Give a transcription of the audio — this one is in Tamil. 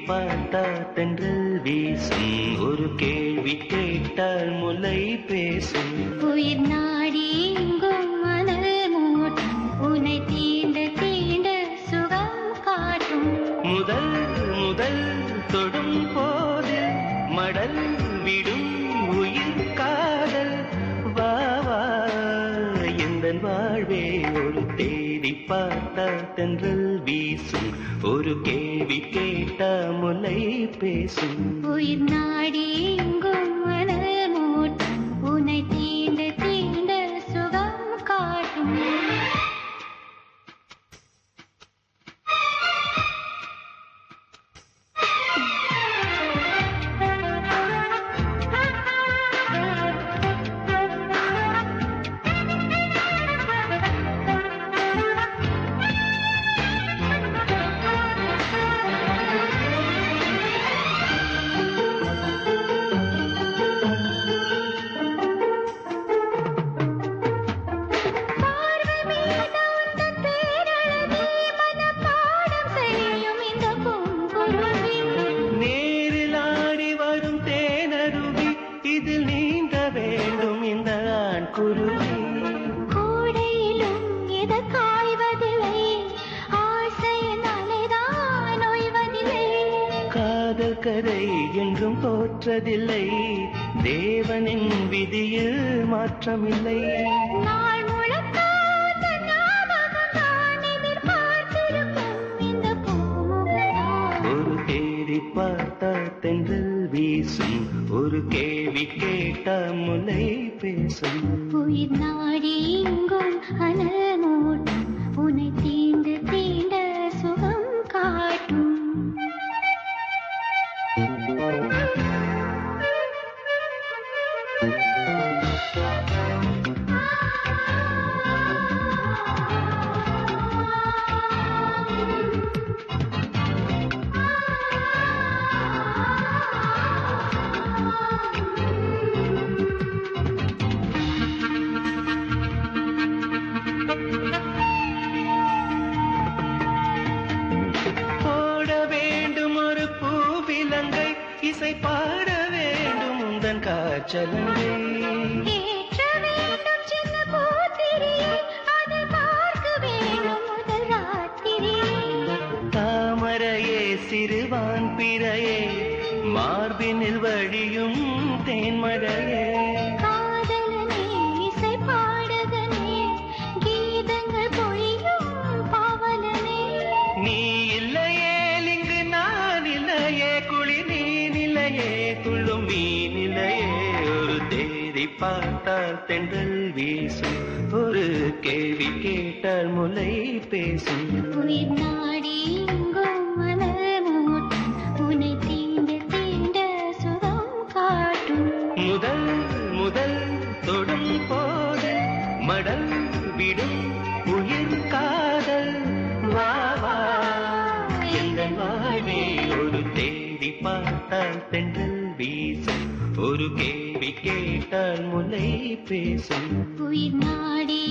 பார்த்தா தென்றல் வீசும், ஒரு கேள்வி கேட்டால் முல்லை பேசும். உயிர் நாடி எங்கும் மணல் மூட்டும், உன்னை தீண்ட தீண்ட சுகம் காட்டும். முதல் முதல் தொடும் போது மடல் விடும் உயிர் காதல். வா வா எந்தன் வாழ்வே ஒரு தேடி பார்த்தா தென்றல் வீசும், ஒரு கேள்வி கேட்டா முல்லை பேசும். உயிர் நாடி எங்கும் மணல் மூட்டும், உன்னை தீண்ட தீண்ட சுகம் காட்டும். இதில் நீந்த வேண்டும் இந்த ஆண் குருவி. கோடையிலும் எது காய்வதில்லை, ஆசையினாலேதான் ஓய்வதில்லை. காதல் கதை என்றும் தோற்றதில்லை, தேவனின் விதியில் மாற்றமில்லை. நாள் முழுக்க தன் ஞாபகம்தான் எதிர்பார்த்திருக்கும் இந்த பூமுகதான். ஒரு தேடி பார்த்தா தென்றல் வீசும், ஒரு கேள்வி கேட்டா முல்லை பேசும். உயிர் நாடி எங்கும் அனல் மூட்டும், உன்னை தீண்ட தீண்ட சுகம் காட்டும். இசை பாட வேண்டும் உந்தன் காற்றலங்கை, ஏற்ற வேண்டும் சின்ன பூத்திரியை, அதை பார்க்க வேண்டும் முதல் ராத்திரியை. தாமரையே சிறுவான் பிறையே, மார்பினில் வழியும் தேன்மழையே. காதலனே இசை பாடகனே, கீதங்கள் பொழியும் பாவலனே. நீ இல்லையே இங்கு நான் இல்லையே, குளிர் நீ நிலையே துள்ளும் மீ நிலையே. ஒரு தேடி பார்த்தால் தென்றல் வீசும், ஒரு கேள்வி கேட்டால் முல்லை பேசும். உயிர் நாடி எங்கும் மணல் மூட்டும், உன்னை தீண்ட தீண்ட சுகம் காட்டும். முதல் முதல் தொடும் போது மடல் விடும் உயிர் காதல். வா வா எங்கள் வாழ்வே ஒரு தேடி பார்த்தால் தென்றல் வீசும், ஒரு கேள்வி கேட்டால் முல்லை பேசும். உயிர் நாடி